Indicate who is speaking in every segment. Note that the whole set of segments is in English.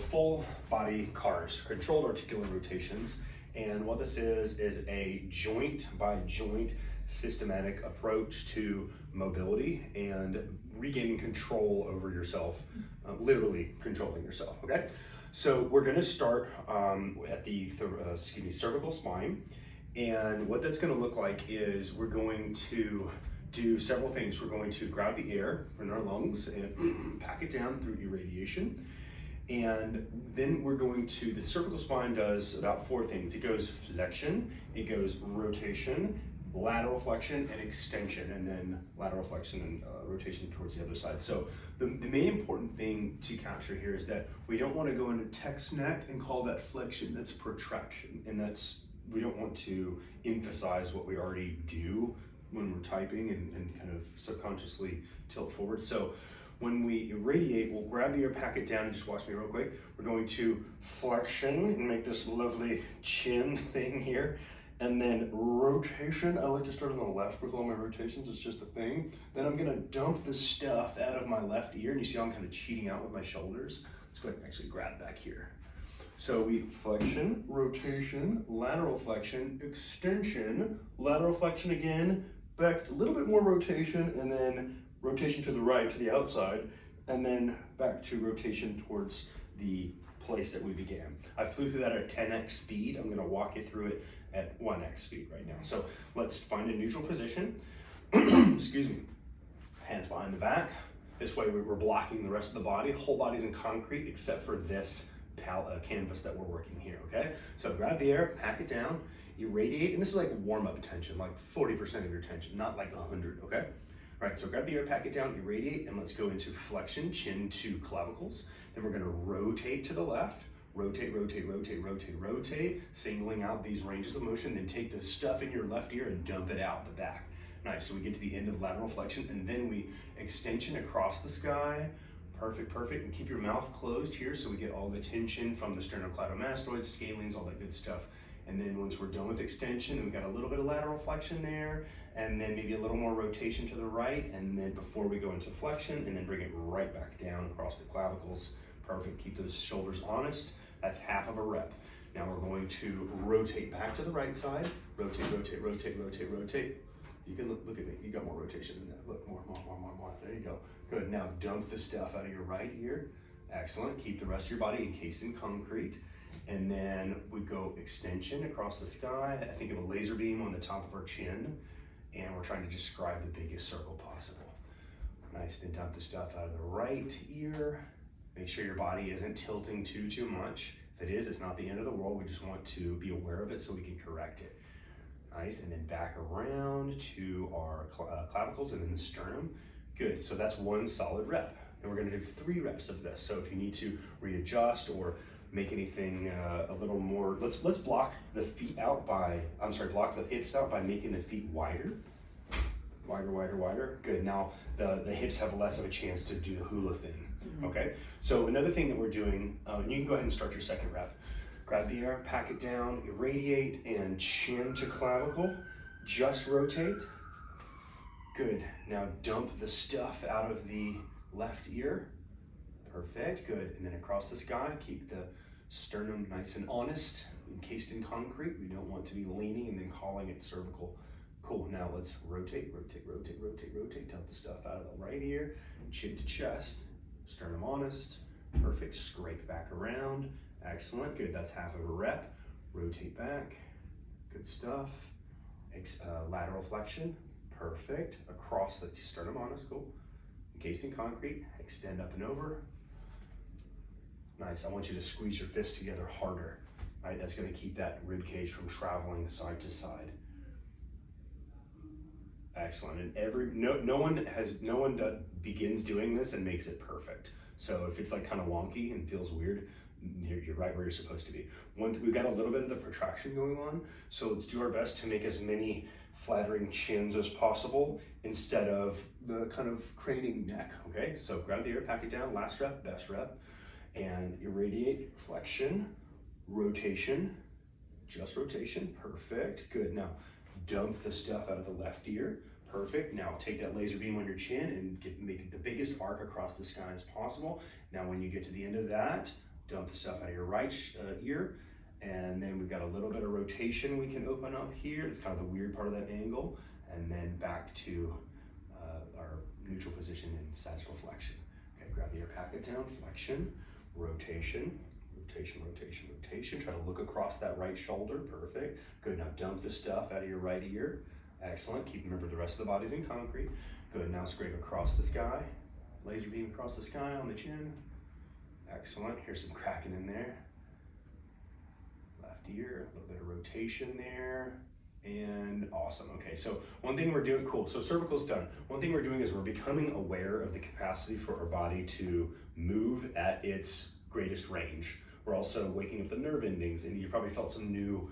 Speaker 1: full body CARs, controlled articular rotations. And what this is a joint by joint systematic approach to mobility and regaining control over yourself, literally controlling yourself, okay? So we're gonna start at the cervical spine. And what that's gonna look like is we're going to do several things. We're going to grab the air from our lungs and pack it down through irradiation. And then we're going to, the cervical spine does about 4 things. It goes flexion, it goes rotation, lateral flexion, and extension, and then lateral flexion and rotation towards the other side. So the main important thing to capture here is that we don't want to go into text neck and call that flexion. That's protraction, and we don't want to emphasize what we already do when we're typing and kind of subconsciously tilt forward. So when we irradiate, we'll grab the air, pack it down, and just watch me real quick. We're going to flexion and make this lovely chin thing here. And then rotation, I like to start on the left with all my rotations, it's just a thing. Then I'm gonna dump the stuff out of my left ear, and you see how I'm kind of cheating out with my shoulders. Let's go ahead and actually grab back here. So we flexion, rotation, lateral flexion, extension, lateral flexion again, back a little bit more rotation, and then rotation to the right, to the outside, and then back to rotation towards the place that we began. I flew through that at 10x speed. I'm gonna walk you through it at 1x speed right now. So let's find a neutral position. Excuse me. Hands behind the back. This way we're blocking the rest of the body. The whole body's in concrete except for this canvas that we're working here, okay? So grab the air, pack it down, irradiate, and this is like warm-up tension, like 40% of your tension, not like 100, okay? All right, so grab the air, pack it down, irradiate, and let's go into flexion, chin to clavicles. Then we're gonna rotate to the left, rotate, rotate, rotate, rotate, rotate, singling out these ranges of motion, then take the stuff in your left ear and dump it out the back. Nice, so we get to the end of lateral flexion, and then we extension across the sky. Perfect, perfect, and keep your mouth closed here so we get all the tension from the sternocleidomastoids, scalenes, all that good stuff. And then once we're done with extension, we've got a little bit of lateral flexion there, and then maybe a little more rotation to the right, and then before we go into flexion, and then bring it right back down across the clavicles. Perfect, keep those shoulders honest. That's half of a rep. Now we're going to rotate back to the right side. Rotate, rotate, rotate, rotate, rotate. You can look at me, you got more rotation than that. Look, more. There you go. Good, now dump the stuff out of your right ear. Excellent, keep the rest of your body encased in concrete. And then we go extension across the sky. I think of a laser beam on the top of our chin, and we're trying to describe the biggest circle possible. Nice, then dump the stuff out of the right ear. Make sure your body isn't tilting too much. If it is, it's not the end of the world. We just want to be aware of it so we can correct it. Nice, and then back around to our clavicles and then the sternum. Good, so that's 1 solid rep. And we're gonna do 3 reps of this. So if you need to readjust or make anything a little more, let's block the feet out by, block the hips out by making the feet wider. Wider, wider, wider. Good, now the hips have less of a chance to do the hula thing, okay? So another thing that we're doing, and you can go ahead and start your second rep. Grab the air, pack it down, irradiate, and chin to clavicle. Just rotate. Good, now dump the stuff out of the left ear. Perfect, good. And then across the sky, keep the sternum nice and honest, encased in concrete. We don't want to be leaning and then calling it cervical. Cool, now let's rotate, rotate, rotate, rotate, rotate. Dump the stuff out of the right ear, chin to chest, sternum honest. Perfect, scrape back around. Excellent, good, that's half of a rep. Rotate back, good stuff. Lateral flexion, perfect. Across the sternum honest, cool. Encased in concrete, extend up and over. Nice, I want you to squeeze your fists together harder. Right, that's gonna keep that rib cage from traveling side to side. Excellent, and no one begins doing this and makes it perfect. So if it's like kind of wonky and feels weird, you're right where you're supposed to be. We've got a little bit of the protraction going on, so let's do our best to make as many flattering chins as possible instead of the kind of craning neck, okay? So grab the air, pack it down, last rep, best rep, and irradiate, flexion, rotation, just rotation, perfect, good. Now dump the stuff out of the left ear, perfect. Now take that laser beam on your chin and make the biggest arc across the sky as possible. Now when you get to the end of that, dump the stuff out of your right ear. And then we've got a little bit of rotation we can open up here. It's kind of the weird part of that angle. And then back to our neutral position in sagittal flexion. Okay, grab the air, pack it down, flexion, rotation, rotation, rotation, rotation. Try to look across that right shoulder, perfect. Good, now dump the stuff out of your right ear. Excellent, remember the rest of the body's in concrete. Good, now scrape across the sky. Laser beam across the sky on the chin. Excellent, here's some cracking in there. Left ear, a little bit of rotation there. And awesome. Okay, so one thing we're doing, cool, so cervical's done. One thing we're doing is we're becoming aware of the capacity for our body to move at its greatest range. We're also waking up the nerve endings, and you probably felt some new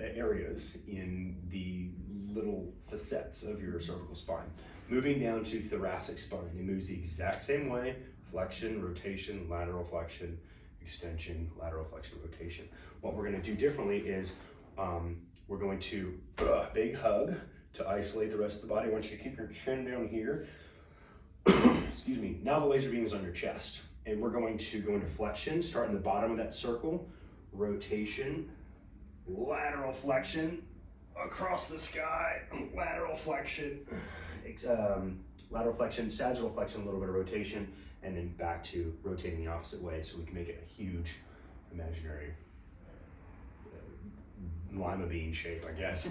Speaker 1: areas in the little facets of your cervical spine. Moving down to thoracic spine, it moves the exact same way: flexion, rotation, lateral flexion, extension, lateral flexion, rotation. What we're going to do differently is we're going to big hug to isolate the rest of the body. I want you to keep your chin down here. Excuse me. Now the laser beam is on your chest, and we're going to go into flexion, start in the bottom of that circle, rotation, lateral flexion, across the sky, lateral flexion, lateral flexion, sagittal flexion, a little bit of rotation, and then back to rotating the opposite way, so we can make it a huge imaginary lima bean shape, I guess.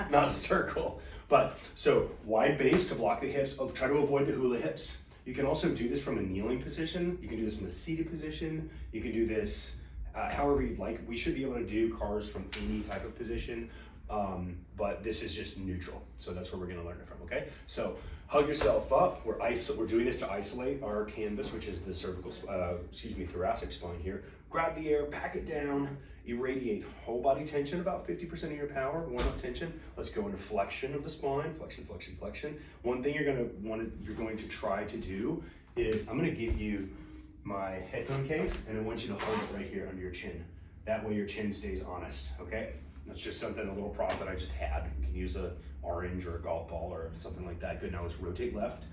Speaker 1: Not a circle. But so wide base to block the hips. Try to avoid the hula hips. You can also do this from a kneeling position. You can do this from a seated position. You can do this however you'd like. We should be able to do cars from any type of position, but this is just neutral. So that's where we're gonna learn it from, okay? So hug yourself up. We're doing this to isolate our canvas, which is the cervical, thoracic spine here. Grab the air, pack it down, irradiate whole body tension, about 50% of your power, warm up tension. Let's go into flexion of the spine, flexion, flexion, flexion. One thing you're going to try to do is, I'm gonna give you my headphone case, and I want you to hold it right here under your chin. That way your chin stays honest, okay? That's just something, a little prop that I just had. You can use an orange or a golf ball or something like that. Good, now let's rotate left,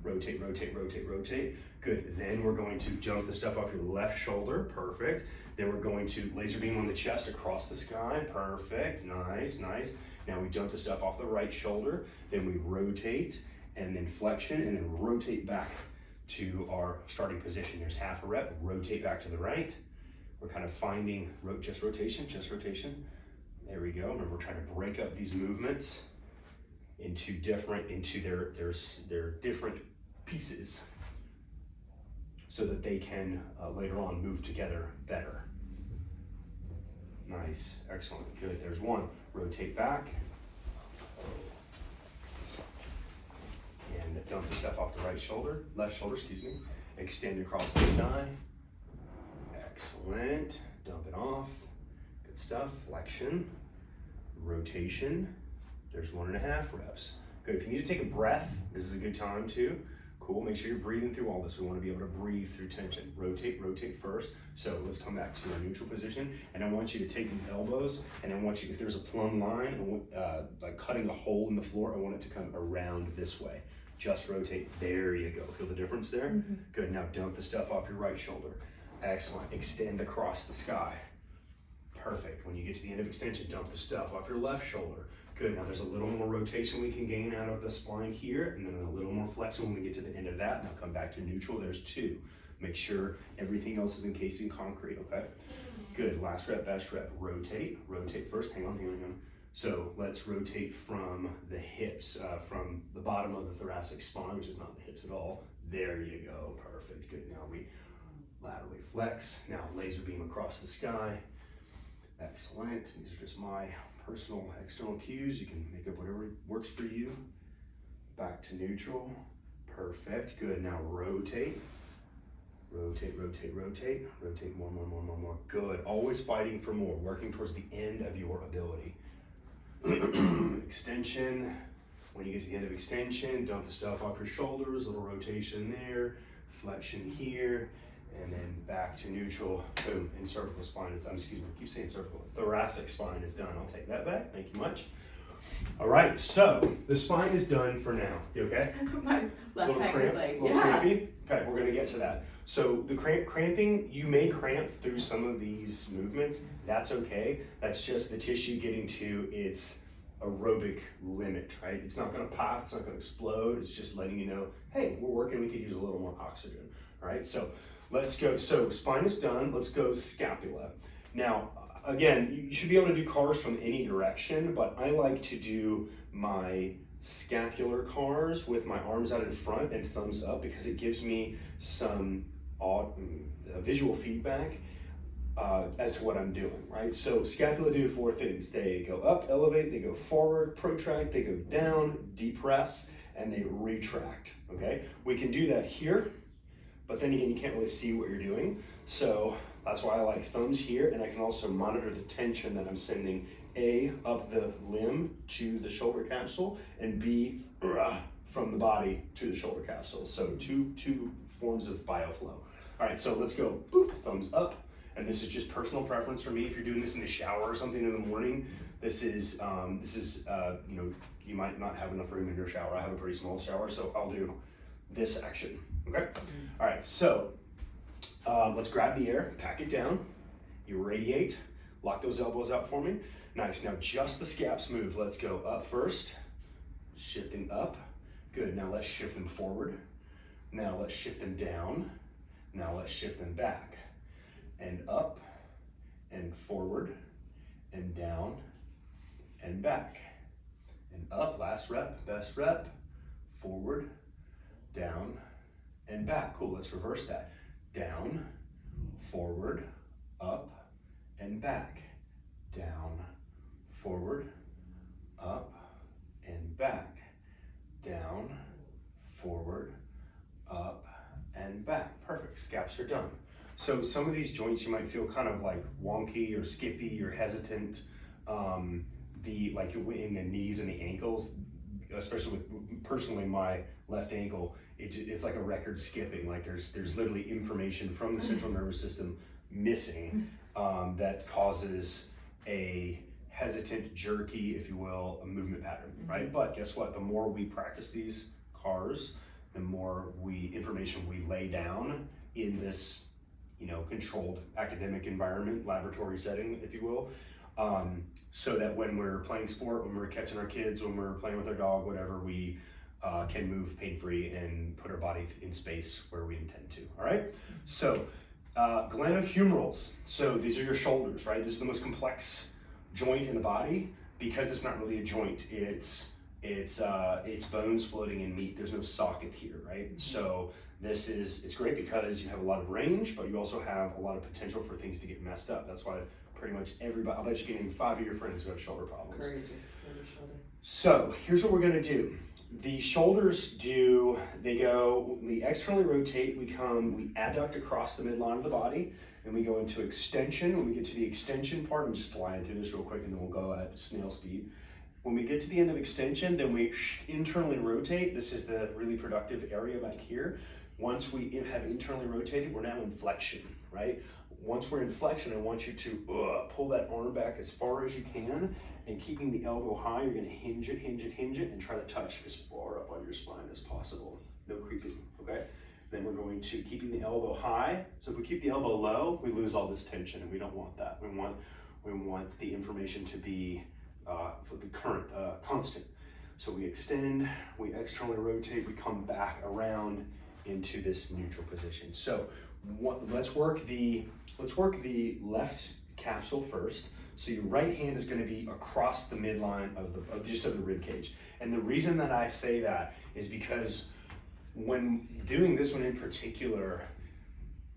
Speaker 1: rotate, rotate, rotate, rotate. Good, then we're going to jump the stuff off your left shoulder, perfect. Then we're going to laser beam on the chest across the sky, perfect, nice, nice. Now we jump the stuff off the right shoulder, then we rotate, and then flexion, and then rotate back to our starting position. There's half a rep, rotate back to the right. We're kind of finding just rotation, just rotation. There we go. Remember, we're trying to break up these movements into their different pieces so that they can later on move together better. Nice, excellent, good. There's one. Rotate back. And dump the stuff off the right shoulder, left shoulder, excuse me. Extend across the sky. Excellent. Dump it off. Good stuff. Flexion, rotation. There's 1.5 reps. Good. If you need to take a breath, this is a good time too. Cool. Make sure you're breathing through all this. We want to be able to breathe through tension. Rotate, rotate first. So let's come back to our neutral position. And I want you to take these elbows, and I want you, if there's a plumb line, like cutting a hole in the floor, I want it to come around this way. Just rotate. There you go. Feel the difference there? Mm-hmm. Good. Now dump the stuff off your right shoulder. Excellent. Extend across the sky. Perfect. When you get to the end of extension, dump the stuff off your left shoulder. Good. Now there's a little more rotation we can gain out of the spine here, and then a little more flexion when we get to the end of that. Now come back to neutral. There's 2. Make sure everything else is encased in concrete, okay? Good. Last rep, best rep. Rotate. Rotate first. Hang on, hang on, hang on. So let's rotate from the hips, from the bottom of the thoracic spine, which is not the hips at all. There you go. Perfect. Good. Now we laterally flex. Now laser beam across the sky. Excellent. These are just my personal external cues. You can make up whatever works for you. Back to neutral. Perfect. Good. Now rotate. Rotate, rotate, rotate. Rotate more, more, more, more, more. Good. Always fighting for more. Working towards the end of your ability. Extension. When you get to the end of extension, dump the stuff off your shoulders. Little rotation there. Flexion here. And then back to neutral. Boom. And cervical spine is done. Excuse me, I keep saying cervical. Thoracic spine is done. I'll take that back. Thank you much. All right, so the spine is done for now. You okay?
Speaker 2: My left pec is like,
Speaker 1: little crampy? Okay, we're gonna get to that. So the cramping, you may cramp through some of these movements. That's okay. That's just the tissue getting to its aerobic limit, right? It's not gonna pop, it's not gonna explode. It's just letting you know, hey, we're working, we could use a little more oxygen, all right? So let's go. So spine is done, let's go scapula. Now, again, you should be able to do cars from any direction, but I like to do my scapular cars with my arms out in front and thumbs up because it gives me some visual feedback as to what I'm doing, right? So scapula do 4 things. They go up, elevate, they go forward, protract, they go down, depress, and they retract, okay? We can do that here, but then again, you can't really see what you're doing. So that's why I like thumbs here, and I can also monitor the tension that I'm sending A, up the limb to the shoulder capsule, and B, from the body to the shoulder capsule. So two forms of bioflow. All right, so let's go, boop, thumbs up. And this is just personal preference for me. If you're doing this in the shower or something in the morning, this is you know, you might not have enough room in your shower. I have a pretty small shower, so I'll do this action, okay? All right, so let's grab the air, pack it down, irradiate, lock those elbows out for me. Nice, now just the scaps move. Let's go up first, shifting up. Good, now let's shift them forward. Now let's shift them down. Now let's shift them back. And up, and forward, and down, and back. And up, last rep, best rep, forward, down, and back. Cool, let's reverse that. Down, forward, up, and back. Down, forward, up, and back. Down, forward, up, and back. Perfect, scaps are done. So some of these joints you might feel kind of like wonky or skippy or hesitant, like in the knees and the ankles, especially with personally my left ankle, it's like a record skipping. Like there's literally information from the central nervous system missing that causes a hesitant, jerky, if you will, a movement pattern, right? But guess what? The more we practice these cars, the more information we lay down in this, you know, controlled academic environment, laboratory setting, if you will, so that when we're playing sport, when we're catching our kids, when we're playing with our dog, whatever, we can move pain-free and put our body in space where we intend to, all right? So, glenohumerals. So these are your shoulders, right? This is the most complex joint in the body because it's not really a joint. It's bones floating in meat. There's no socket here, right? So it's great because you have a lot of range, but you also have a lot of potential for things to get messed up. That's why pretty much everybody, I'll bet you can name 5 of your friends who have shoulder problems.
Speaker 2: Courageous shoulder.
Speaker 1: So here's what we're gonna do. The shoulders we externally rotate, we adduct across the midline of the body, and we go into extension. When we get to the extension part, I'm just flying through this real quick and then we'll go at snail speed. When we get to the end of extension, then we internally rotate. This is the really productive area back here. Once we have internally rotated, we're now in flexion, right? Once we're in flexion, I want you to pull that arm back as far as you can, and keeping the elbow high, you're gonna hinge it, and try to touch as far up on your spine as possible. No creeping, okay? Then we're going to keeping the elbow high. So if we keep the elbow low, we lose all this tension, and we don't want that. We want the information to be for the current constant. So we extend, we externally rotate, we come back around into this neutral position. So let's work the left capsule first. So your right hand is going to be across the midline of the rib cage. And the reason that I say that is because when doing this one in particular,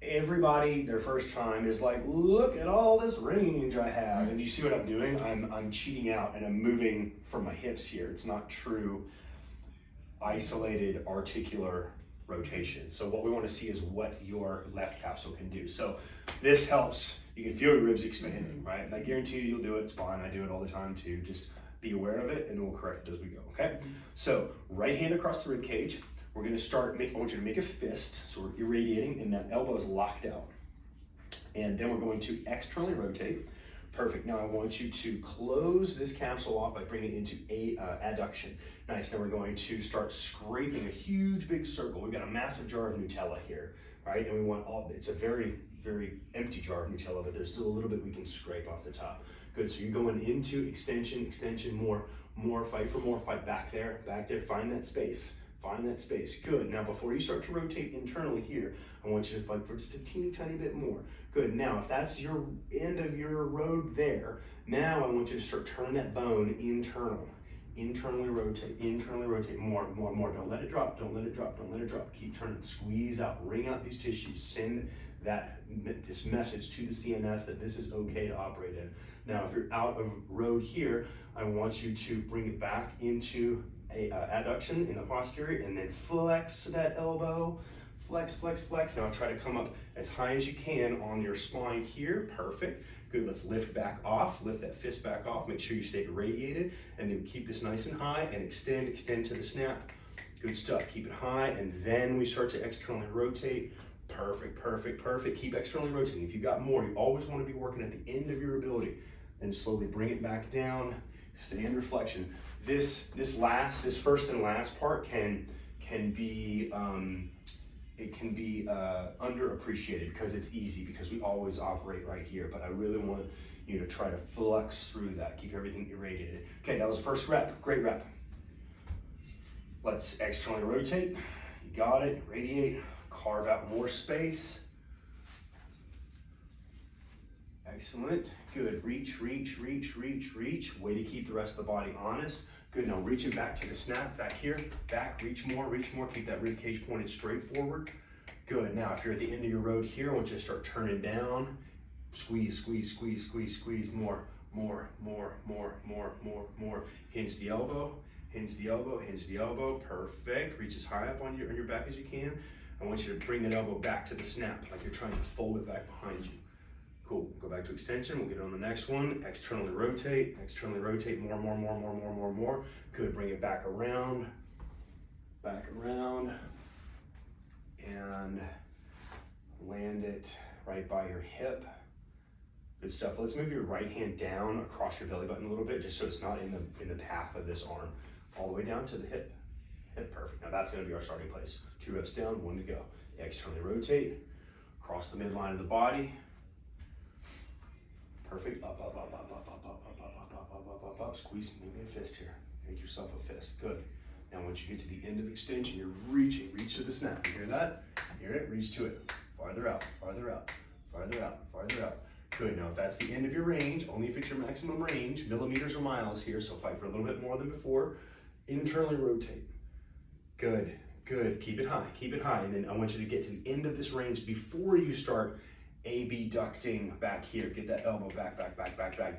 Speaker 1: everybody, their first time is like, look at all this range I have. And you see what I'm doing? I'm cheating out and I'm moving from my hips here. It's not true isolated articular rotation. So what we want to see is what your left capsule can do. So this helps. You can feel your ribs expanding, right? And I guarantee you, you'll do it. It's fine. I do it all the time too. Just be aware of it and we'll correct it as we go, okay? So right hand across the rib cage. We're going to start, I want you to make a fist. So we're irradiating and that elbow is locked out. And then we're going to externally rotate, Perfect. Now I want you to close this capsule off by bringing it into adduction. Nice. Now we're going to start scraping a huge big circle. We've got a massive jar of Nutella here, right? And we want it's a very, very empty jar of Nutella, but there's still a little bit we can scrape off the top. Good. So you're going into extension, extension, more, fight for more, fight back there, find that space. Find that space. Good. Now, before you start to rotate internally here, I want you to fight for just a teeny tiny bit more. Good. Now, if that's your end of your road there, now I want you to start turning that bone internal. Internally rotate, more. Don't let it drop, don't let it drop. Keep turning, squeeze out, wring out these tissues. Send this message to the CNS that this is okay to operate in. Now, if you're out of road here, I want you to bring it back into adduction in the posterior, and then flex that elbow, flex. Now try to come up as high as you can on your spine here. Perfect. Good. Let's lift back off, lift that fist back off. Make sure you stay irradiated, and then keep this nice and high and extend to the snap. Good stuff. Keep it high, and then we start to externally rotate. Perfect. Keep externally rotating. If you've got more, you always want to be working at the end of your ability. Then slowly bring it back down. Stay in reflection. This first and last part can be underappreciated because it's easy, because we always operate right here. But I really want you to try to flex through that. Keep everything irradiated. Okay, that was the first rep. Great rep. Let's externally rotate. You got it. Radiate. Carve out more space. Excellent. Good. Reach. Way to keep the rest of the body honest. Good. Now reaching back to the snap, back here, back, reach more. Keep that rib cage pointed straight forward. Good. Now if you're at the end of your road here, I want you to start turning down. Squeeze. More. Hinge the elbow. Perfect. Reach as high up on your back as you can. I want you to bring that elbow back to the snap, like you're trying to fold it back behind you. Cool. Go back to extension. We'll get it on the next one. Externally rotate. More. Good. Bring it back around. And land it right by your hip. Good stuff. Let's move your right hand down across your belly button a little bit, just so it's not in the path of this arm. All the way down to the hip. Perfect. Now that's going to be our starting place. 2 reps down, 1 to go. Externally rotate. Across the midline of the body. Perfect. Up. Squeeze, maybe a fist here. Make yourself a fist. Good. Now once you get to the end of extension, you're reaching. Reach to the snap. You hear that? Hear it? Reach to it. Farther out. Good. Now if that's the end of your range, only if it's your maximum range, millimeters or miles here, so fight for a little bit more than before. Internally rotate. Good. Keep it high. And then I want you to get to the end of this range before you start abducting back here. Get that elbow back.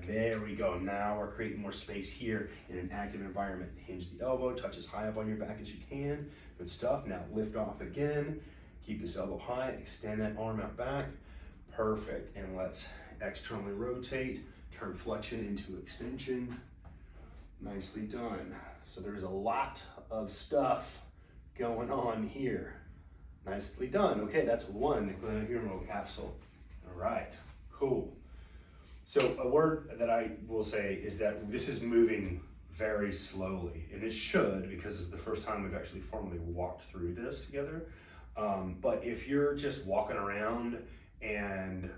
Speaker 1: There we go. Now we're creating more space here in an active environment. Hinge the elbow, touch as high up on your back as you can. Good stuff. Now lift off again. Keep this elbow high, extend that arm out back. Perfect. And let's externally rotate, turn flexion into extension. Nicely done. So there's a lot of stuff going on here. Nicely done. Okay, that's one glenohumeral capsule. All right, cool. So a word that I will say is that this is moving very slowly, and it should, because it's the first time we've actually formally walked through this together. But if you're just walking around and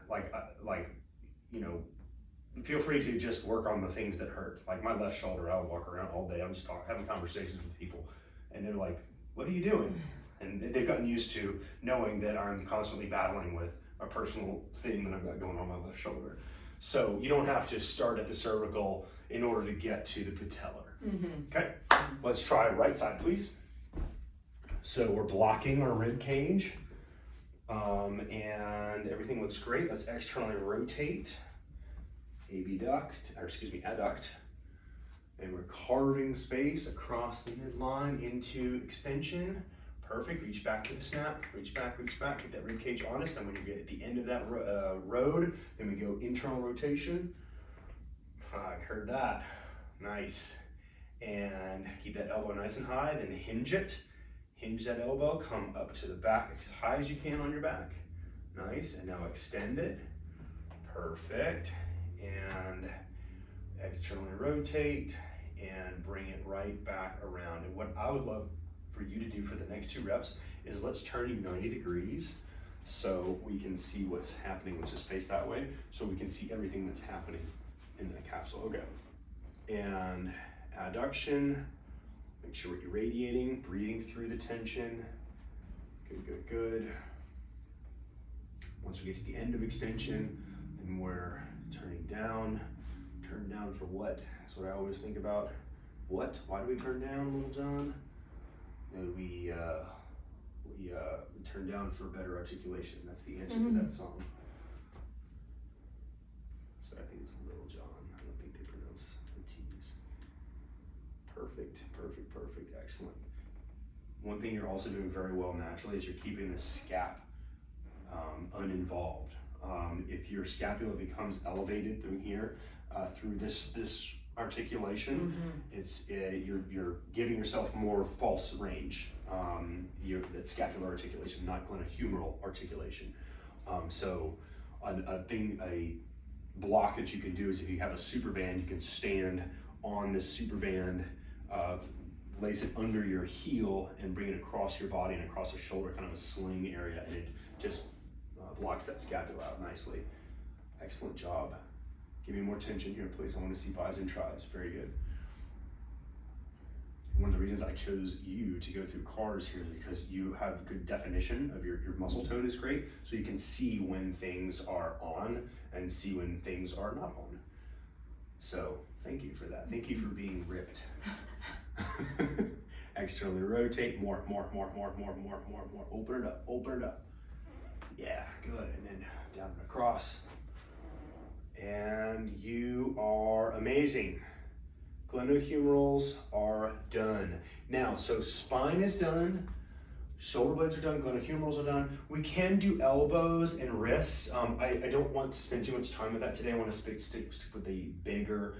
Speaker 1: feel free to just work on the things that hurt. Like my left shoulder, I'll walk around all day. I'm just having conversations with people, and they're like, "What are you doing?" And they've gotten used to knowing that I'm constantly battling with a personal thing that I've got going on my left shoulder. So you don't have to start at the cervical in order to get to the patellar. Okay, let's try right side, please. So we're blocking our rib cage, and everything looks great. Let's externally rotate, adduct, and we're carving space across the midline into extension. Perfect. Reach back to the snap. Reach back. Get that rib cage honest. And when you get at the end of that road, then we go internal rotation. I heard that. Nice. And keep that elbow nice and high. Then hinge it. Hinge that elbow. Come up to the back as high as you can on your back. Nice. And now extend it. Perfect. and externally rotate and bring it right back around. And what I would love for you to do for the next 2 reps is let's turn you 90 degrees so we can see what's happening. Let's just face that way so we can see everything that's happening in that capsule. Okay. And adduction, make sure we're irradiating, breathing through the tension. Good, good, good. Once we get to the end of extension, then we're turning down. Turn down for what? That's what I always think about. What? Why do we turn down, Little John? We turn down for better articulation. That's the answer to that song. So I think it's Little John. I don't think they pronounce the T's. Perfect, perfect, perfect, excellent. One thing you're also doing very well naturally is you're keeping the scap uninvolved. If your scapula becomes elevated through here, through this articulation, you're giving yourself more false range. That's scapular articulation, not glenohumeral articulation. So a block that you can do is if you have a super band, you can stand on this super band, lace it under your heel and bring it across your body and across the shoulder, kind of a sling area, and it just blocks that scapula out nicely. Excellent job. Give me more tension here, please. I want to see bis and tris. Very good. One of the reasons I chose you to go through CARs here is because you have good definition of your muscle tone is great, so you can see when things are on and see when things are not on. So thank you for that. Thank you for being ripped. Externally rotate, more. Open it up, open it up. Yeah, good. And then down and across. And you are amazing. Glenohumerals are done. Now, so spine is done, shoulder blades are done, glenohumerals are done. We can do elbows and wrists. I don't want to spend too much time with that today. I want to stick with the bigger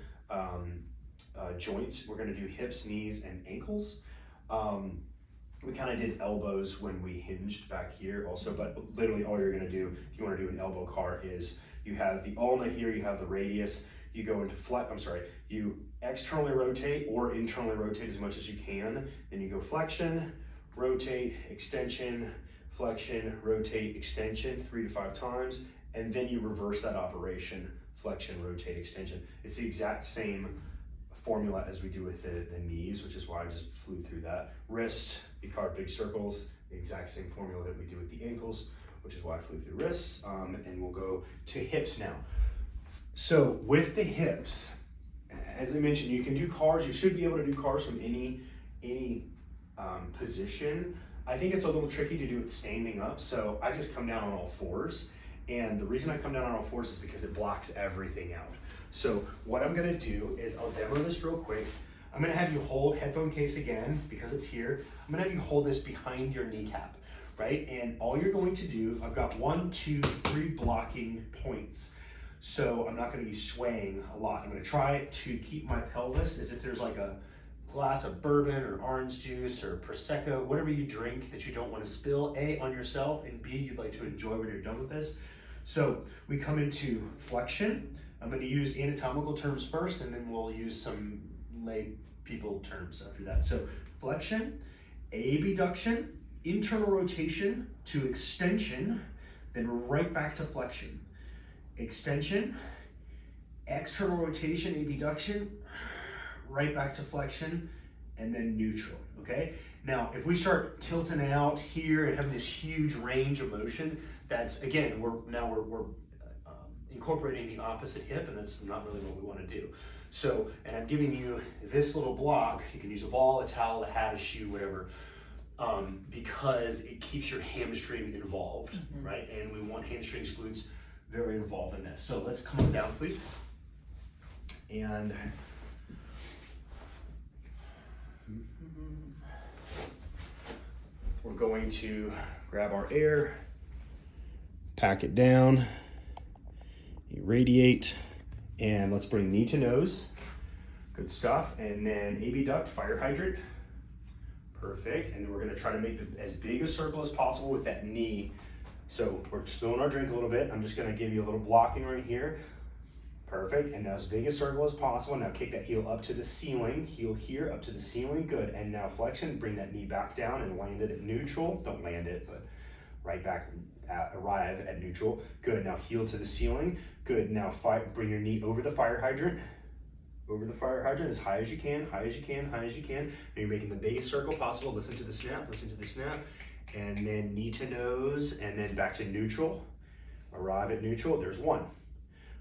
Speaker 1: joints. We're going to do hips, knees, and ankles. We kind of did elbows when we hinged back here also, but literally all you're going to do if you want to do an elbow car is you have the ulna here, you have the radius, you go into you externally rotate or internally rotate as much as you can, then you go flexion, rotate, extension, flexion, rotate, extension 3 to 5 times, and then you reverse that operation, flexion, rotate, extension. It's the exact same formula as we do with the knees, which is why I just flew through that. Wrist, you carve big circles, the exact same formula that we do with the ankles, which is why I flew through wrists, and we'll go to hips now. So with the hips, as I mentioned, you can do CARs. You should be able to do CARs from any position. I think it's a little tricky to do it standing up, so I just come down on all fours. And the reason I come down on all fours is because it blocks everything out. So what I'm gonna do is I'll demo this real quick. I'm gonna have you hold headphone case again because it's here. I'm gonna have you hold this behind your kneecap, right? And all you're going to do, I've got 1, 2, 3 blocking points. So I'm not gonna be swaying a lot. I'm gonna try to keep my pelvis as if there's like a glass of bourbon or orange juice or Prosecco, whatever you drink that you don't wanna spill, A, on yourself, and B, you'd like to enjoy when you're done with this. So we come into flexion. I'm going to use anatomical terms first, and then we'll use some lay people terms after that. So flexion, abduction, internal rotation to extension, then right back to flexion. Extension, external rotation, abduction, right back to flexion, and then neutral, okay? Now, if we start tilting out here and having this huge range of motion, that's, again, we're incorporating the opposite hip, and that's not really what we want to do. So, and I'm giving you this little block. You can use a ball, a towel, a hat, a shoe, whatever, because it keeps your hamstring involved, right? And we want hamstrings, glutes very involved in this. So let's come on down, please. And we're going to grab our air, pack it down, irradiate, and let's bring knee to nose. Good stuff. And then abduct, fire hydrant. Perfect. And then we're going to try to make as big a circle as possible with that knee. So we're spilling our drink a little bit. I'm just going to give you a little blocking right here. Perfect, and now as big a circle as possible. Now kick that heel up to the ceiling, heel here up to the ceiling, good. And now flexion, bring that knee back down and land it at neutral. Don't land it, but right back, arrive at neutral. Good, now heel to the ceiling. Good, now bring your knee over the fire hydrant. Over the fire hydrant as high as you can, high as you can, high as you can. And you're making the biggest circle possible. Listen to the snap, listen to the snap. And then knee to nose, and then back to neutral. Arrive at neutral, there's one.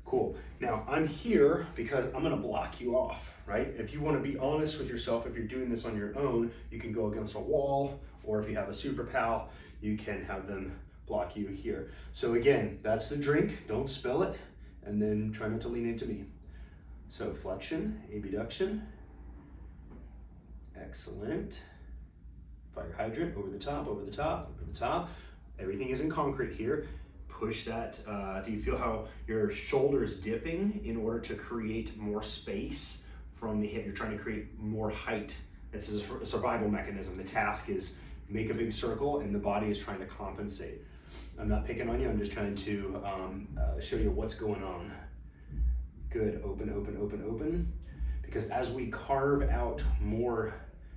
Speaker 1: Cool. Now I'm here because I'm gonna block you off, right? If you wanna be honest with yourself, if you're doing this on your own, you can go against a wall, or if you have a super pal, you can have them block you here. So again, that's the drink, don't spill it, and then try not to lean into me. So flexion, abduction, excellent. Fire hydrant, over the top, over the top, over the top. Everything is in concrete here. Push that, do you feel how your shoulder is dipping in order to create more space from the hip? You're trying to create more height. This is a survival mechanism. The task is make a big circle and the body is trying to compensate. I'm not picking on you, I'm just trying to show you what's going on. Good, open, open, open, open. Because as we carve out more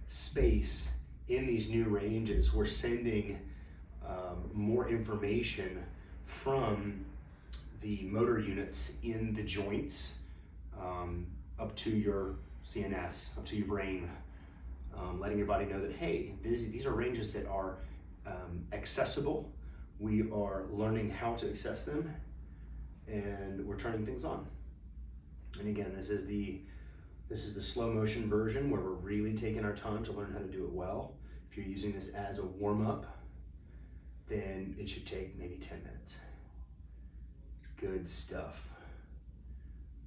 Speaker 1: space in these new ranges, we're sending more information from the motor units in the joints up to your CNS, up to your brain, letting your body know that, hey, these are ranges that are accessible. We are learning how to access them, and we're turning things on. And again, this is the slow motion version where we're really taking our time to learn how to do it well. If you're using this as a warm-up, then it should take maybe 10 minutes. Good stuff.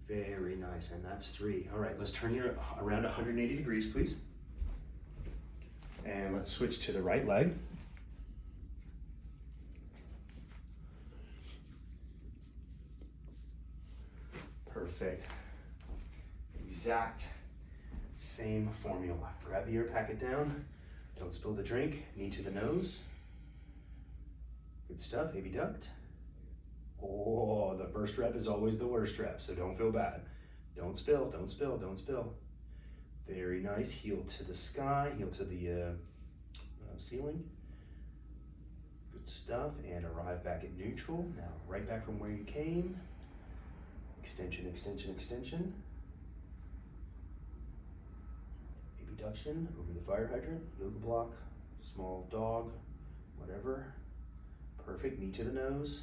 Speaker 1: Very nice, and that's 3. All right, let's turn you around 180 degrees, please. And let's switch to the right leg. Perfect. Exact same formula. Grab the ear, pack it down. Don't spill the drink. Knee to the nose. Good stuff. Abduct. Oh, the first rep is always the worst rep, so don't feel bad. Don't spill, don't spill, don't spill. Very nice. Heel to the sky, heel to the ceiling. Good stuff. And arrive back at neutral. Now, right back from where you came. Extension, extension, extension. Abduction over the fire hydrant, yoga block, small dog, whatever. Perfect. Knee to the nose.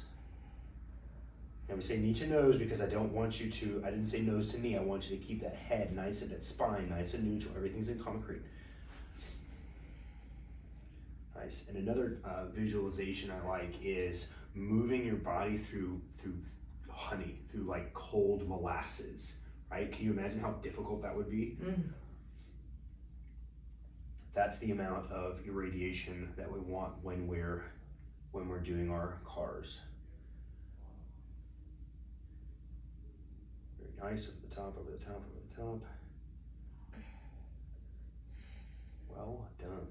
Speaker 1: Now we say knee to nose because I don't want you to, I didn't say nose to knee, I want you to keep that head nice and that spine nice and neutral. Everything's in concrete. Nice. And another visualization I like is moving your body through honey, through like cold molasses, right? Can you imagine how difficult that would be? Mm. That's the amount of irradiation that we want when we're doing our cars. Very nice, over the top, over the top, over the top. Well done.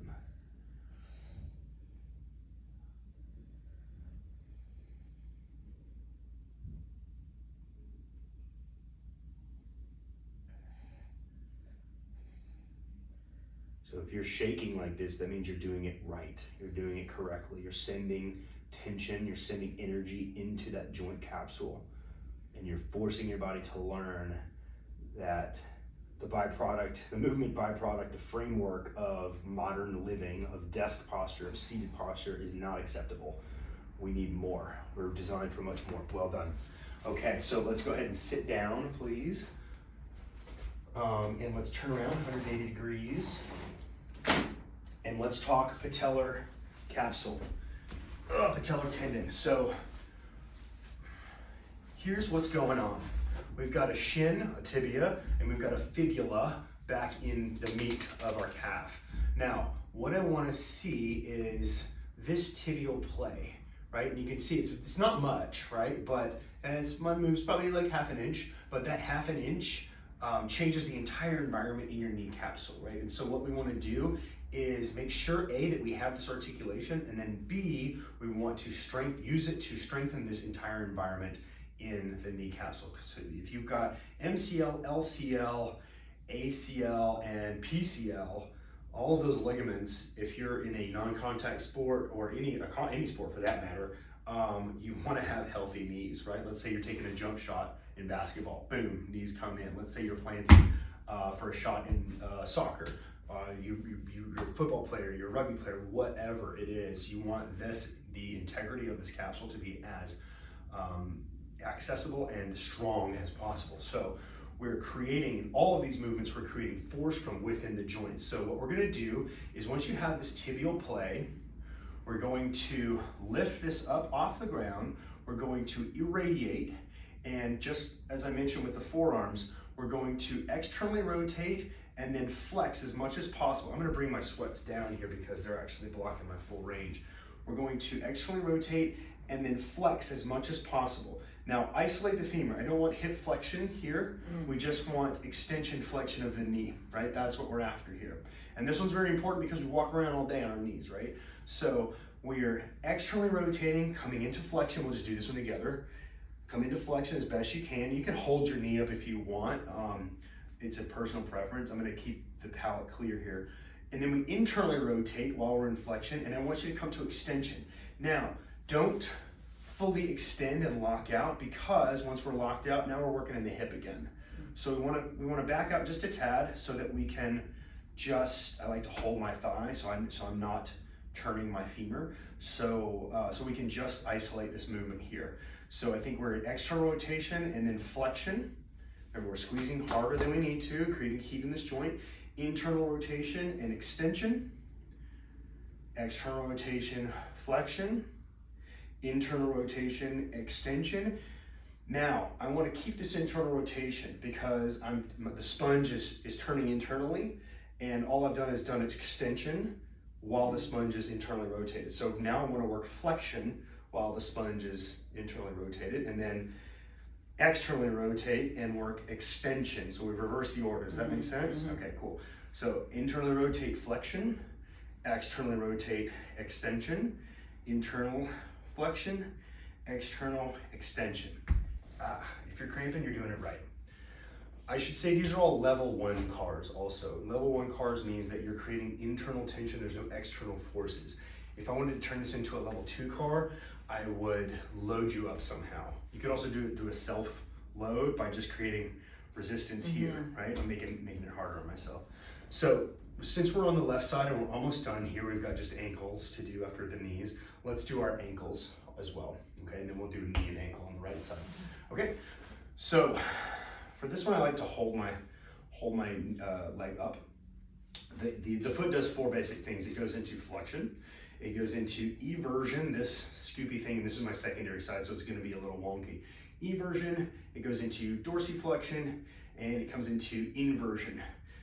Speaker 1: So if you're shaking like this, that means you're doing it right. You're doing it correctly. You're sending tension, you're sending energy into that joint capsule, and you're forcing your body to learn that the byproduct, the movement byproduct, the framework of modern living, of desk posture, of seated posture is not acceptable. We need more. We're designed for much more. Well done. Okay, so let's go ahead and sit down, please. And let's turn around 180 degrees. And let's talk patellar capsule, patellar tendon. So here's what's going on. We've got a shin, a tibia, and we've got a fibula back in the meat of our calf. Now, what I want to see is this tibial play, right? And you can see it's not much, right? But as my moves probably like half an inch, but that half an inch changes the entire environment in your knee capsule, right? And so what we want to do is make sure A, that we have this articulation, and then B, we want to use it to strengthen this entire environment in the knee capsule. So if you've got MCL, LCL, ACL, and PCL, all of those ligaments, if you're in a non-contact sport or any sport for that matter, you want to have healthy knees, right? Let's say you're taking a jump shot in basketball, boom, knees come in. Let's say you're planting for a shot in soccer. You're a football player, you're a rugby player, whatever it is, you want the integrity of this capsule to be as accessible and strong as possible. So we're creating, in all of these movements, we're creating force from within the joints. So what we're gonna do is once you have this tibial play, we're going to lift this up off the ground, we're going to irradiate, and just as I mentioned with the forearms, we're going to externally rotate and then flex as much as possible. I'm gonna bring my sweats down here because they're actually blocking my full range. We're going to externally rotate and then flex as much as possible. Now, isolate the femur. I don't want hip flexion here. We just want extension flexion of the knee, right? That's what we're after here. And this one's very important because we walk around all day on our knees, right? So we're externally rotating, coming into flexion. We'll just do this one together. Come into flexion as best you can. You can hold your knee up if you want. It's a personal preference. I'm gonna keep the palate clear here. And then we internally rotate while we're in flexion, and I want you to come to extension. Now, don't fully extend and lock out, because once we're locked out, now we're working in the hip again. So we wanna back out just a tad so that we can I like to hold my thigh so I'm not turning my femur. So we can just isolate this movement here. So I think we're in external rotation and then flexion. Remember, we're squeezing harder than we need to, creating heat in this joint. Internal rotation and extension. External rotation, flexion. Internal rotation, extension. Now, I want to keep this internal rotation because the sponge is turning internally, and all I've done is done its extension while the sponge is internally rotated. So now I want to work flexion while the sponge is internally rotated, and then externally rotate and work extension. So we've reversed the order. Does that make sense? Okay, cool. So internally rotate flexion, externally rotate extension, internal flexion, external extension. If you're cramping, you're doing it right. I should say these are all level 1 CARs also. Level 1 CARs means that you're creating internal tension, there's no external forces. If I wanted to turn this into a level 2 CAR, I would load you up somehow. You could also do a self load by just creating resistance here, right? I'm making it harder on myself. So since we're on the left side and we're almost done here, we've got just ankles to do after the knees. Let's do our ankles as well, okay? And then we'll do knee and ankle on the right side, okay? So for this one, I like to hold my leg up. The foot does 4 basic things. It goes into flexion, it goes into eversion, this scoopy thing, and this is my secondary side, so it's gonna be a little wonky. Eversion, it goes into dorsiflexion, and it comes into inversion.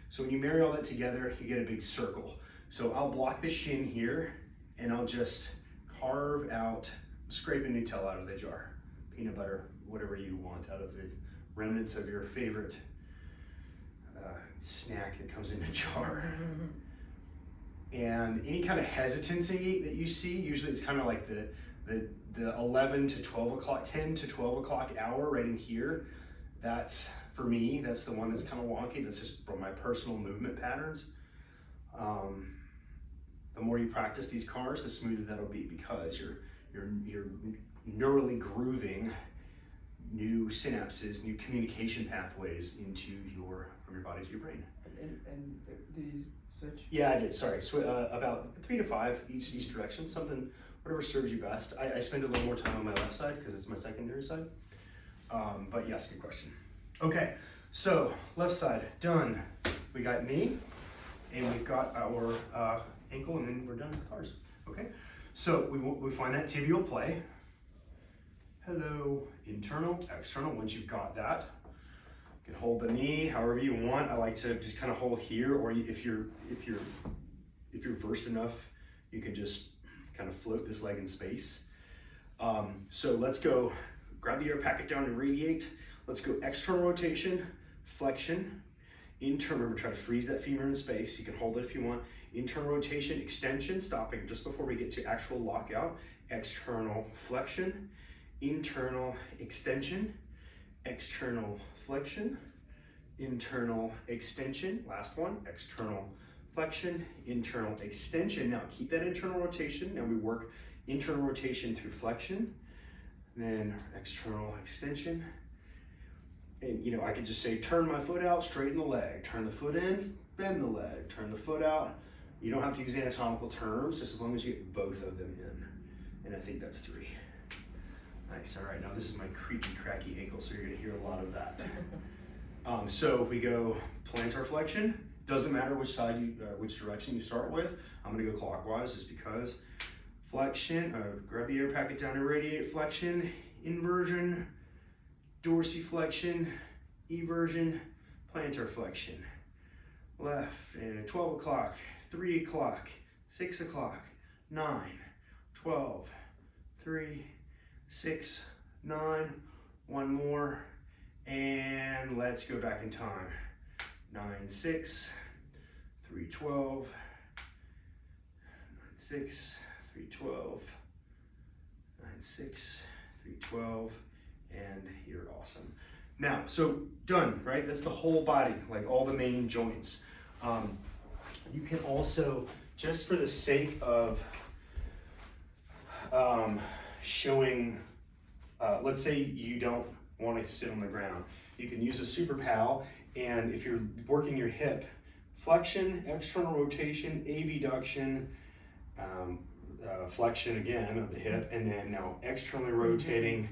Speaker 1: So when you marry all that together, you get a big circle. So I'll block the shin here, and I'll just carve out, scrape a Nutella out of the jar, peanut butter, whatever you want, out of the remnants of your favorite snack that comes in a jar. And any kind of hesitancy that you see, usually it's kind of like the 11 to 12 o'clock, 10 to 12 o'clock hour right in here. That's, for me, that's the one that's kind of wonky. That's just from my personal movement patterns. The more you practice these CARs, the smoother that'll be, because you're neurally grooving new synapses, new communication pathways from your body to your brain.
Speaker 3: And did you switch?
Speaker 1: Yeah, I did. Sorry, about 3 to 5 each direction. Something, whatever serves you best. I spend a little more time on my left side because it's my secondary side. But yes, good question. Okay, so left side done. We got knee, and we've got our ankle, and then we're done with CARs. Okay, so we find that tibial play. Hello, internal, external. Once you've got that, you can hold the knee however you want. I like to just kind of hold here, or if you're versed enough, you can just kind of float this leg in space. So let's go. Grab the air, pack it down, and radiate. Let's go external rotation, flexion, internal. Remember, try to freeze that femur in space. You can hold it if you want. Internal rotation, extension, stopping just before we get to actual lockout. External flexion, internal extension, external flexion, internal extension, last one, external flexion, internal extension. Now keep that internal rotation. Now we work internal rotation through flexion, then external extension. And you know, I could just say, turn my foot out, straighten the leg, turn the foot in, bend the leg, turn the foot out. You don't have to use anatomical terms, just as long as you get both of them in. And I think that's 3. Nice, all right, now this is my creaky, cracky ankle, so you're gonna hear a lot of that. So we go plantar flexion. Doesn't matter which side which direction you start with. I'm gonna go clockwise just because. Flexion, grab the air packet down, irradiate flexion, inversion, dorsiflexion, eversion, plantar flexion. Left, 12 o'clock, 3 o'clock, 6 o'clock, 9, 12, 3, 6, 9, one more, and let's go back in time. 9, 6, 3, 12, 9, 6, 3, 12, 9, 6, 3, 12, and you're awesome. Now, so done, right? That's the whole body, like all the main joints. You can also, just for the sake of showing, let's say you don't want to sit on the ground, you can use a super pal, and if you're working your hip, flexion, external rotation, abduction, flexion again of the hip, and then now externally rotating.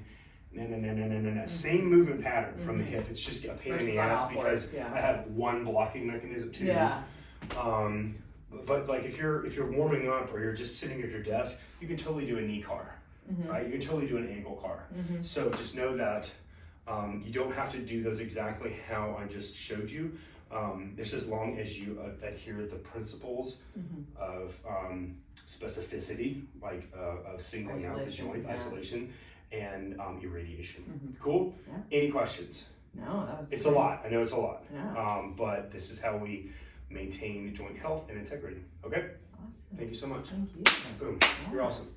Speaker 1: Same movement pattern from the hip. It's just a pain in the ass because I have one blocking mechanism too.
Speaker 2: Yeah.
Speaker 1: But like if you're warming up or you're just sitting at your desk, you can totally do a knee car, right? You can totally do an ankle car. So just know that you don't have to do those exactly how I just showed you. Just as long as you adhere the principles of specificity, like of singling out the joint, isolation, and irradiation. Cool? Yeah. Any questions?
Speaker 2: No, that was.
Speaker 1: It's a lot. I know it's a lot.
Speaker 2: Yeah.
Speaker 1: But this is how we maintain joint health and integrity. Okay?
Speaker 2: Awesome.
Speaker 1: Thank you so much.
Speaker 2: Thank you.
Speaker 1: Boom.
Speaker 2: Yeah.
Speaker 1: You're awesome.